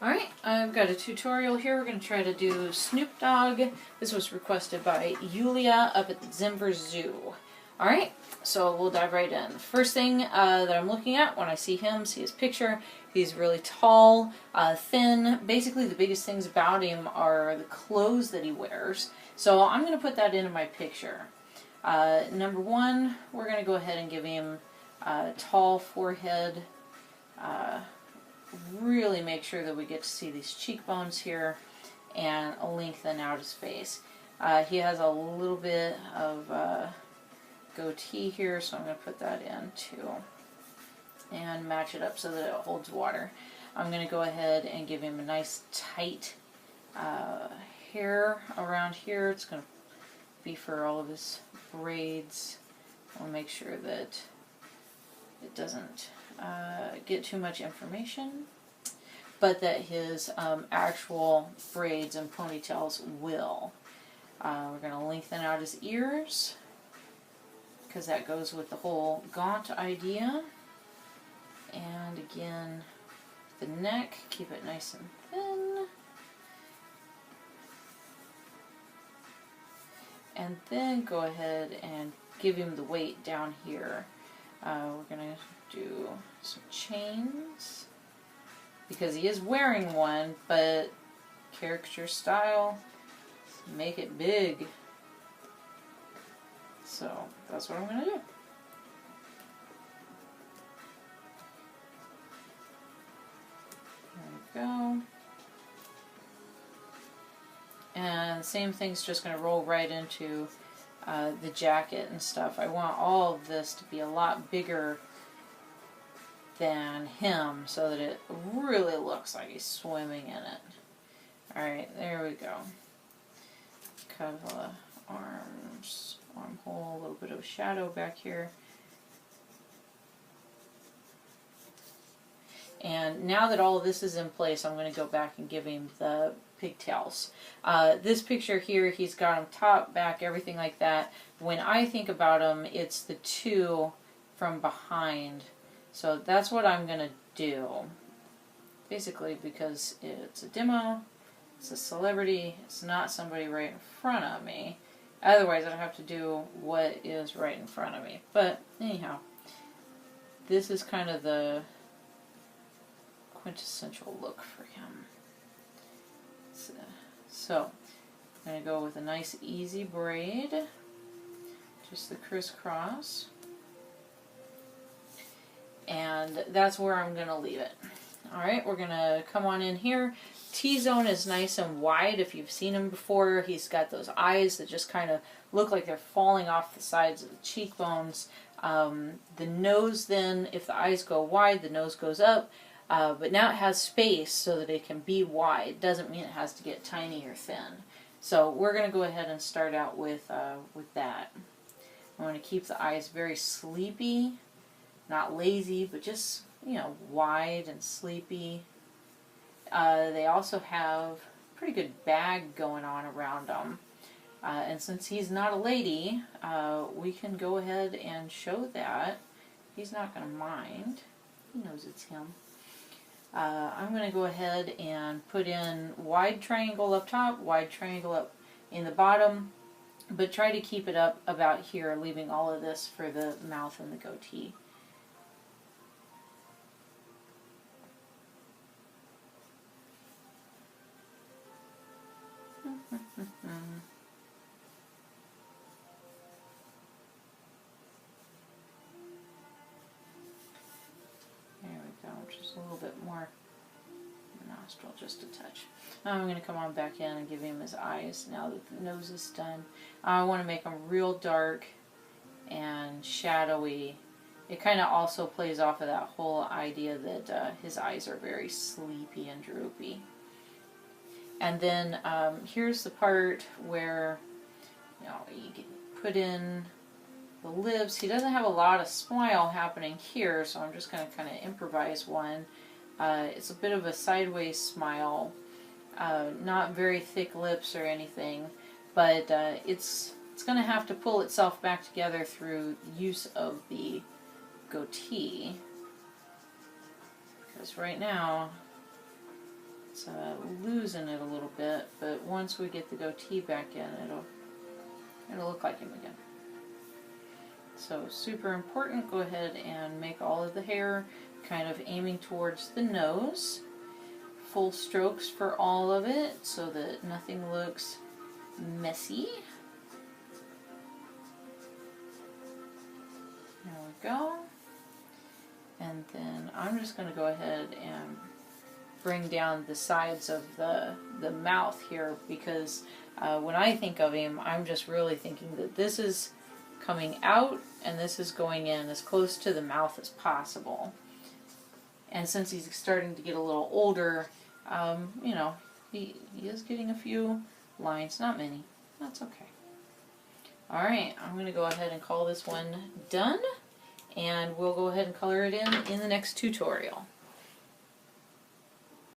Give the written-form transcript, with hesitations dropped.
Alright, I've got a tutorial here. We're going to try to do Snoop Dogg. This was requested by Yulia up at the Denver Zoo. Alright, so we'll dive right in. First thing that I'm looking at when I see him, see his picture, he's really tall, thin. Basically the biggest things about him are the clothes that he wears. So I'm going to put that into my picture. Number one, we're going to go ahead and give him a tall forehead. Really make sure that we get to see these cheekbones here and lengthen out his face. He has a little bit of goatee here, so I'm going to put that in too and match it up so that it holds water. I'm going to go ahead and give him a nice tight hair around here. It's going to be for all of his braids. I'll make sure that it doesn't get too much information, but that his actual braids and ponytails will. We're going to lengthen out his ears because that goes with the whole gaunt idea. And again, the neck, keep it nice and thin. And then go ahead and give him the weight down here. We're going to do some chains because he is wearing one, but caricature style, make it big. So that's what I'm going to do. There we go. And the same thing's just going to roll right into the jacket and stuff. I want all of this to be a lot bigger than him so that it really looks like he's swimming in it. Alright, there we go. Cut the arms, armhole, a little bit of shadow back here. And now that all of this is in place, I'm going to go back and give him the pigtails. This picture here, he's got them top, back, everything like that. When I think about him, it's the two from behind. So that's what I'm going to do. Basically because it's a demo, it's a celebrity, it's not somebody right in front of me. Otherwise I'd have to do what is right in front of me. But anyhow, this is kind of the quintessential look for him. So, I'm going to go with a nice easy braid, just the crisscross, and that's where I'm going to leave it. Alright, we're going to come on in here. T-zone is nice and wide. If you've seen him before, he's got those eyes that just kind of look like they're falling off the sides of the cheekbones. The nose then, if the eyes go wide, the nose goes up. But now it has space so that it can be wide. Doesn't mean it has to get tiny or thin. So we're going to go ahead and start out with that. I want to keep the eyes very sleepy, not lazy, but just, you know, wide and sleepy. They also have a pretty good bag going on around them. And since he's not a lady, we can go ahead and show that. He's not going to mind. He knows it's him. I'm going to go ahead and put in wide triangle up top, wide triangle up in the bottom, but try to keep it up about here, leaving all of this for the mouth and the goatee. Just a little bit more nostril, just a touch. Now I'm going to come on back in and give him his eyes now that the nose is done. I want to make them real dark and shadowy. It kind of also plays off of that whole idea that his eyes are very sleepy and droopy. And then here's the part where, you know, you can put in the lips. He doesn't have a lot of smile happening here, so I'm just going to kind of improvise one. It's a bit of a sideways smile, not very thick lips or anything, but it's going to have to pull itself back together through use of the goatee, because right now It's losing it a little bit, but once we get the goatee back in, it'll look like him again. So super important, go ahead and make all of the hair kind of aiming towards the nose. Full strokes for all of it so that nothing looks messy. There we go. And then I'm just going to go ahead and bring down the sides of the mouth here, because when I think of him, I'm just really thinking that this is coming out and this is going in as close to the mouth as possible. And since he's starting to get a little older, you know, he is getting a few lines, not many. That's okay. Alright, I'm going to go ahead and call this one done, and we'll go ahead and color it in the next tutorial.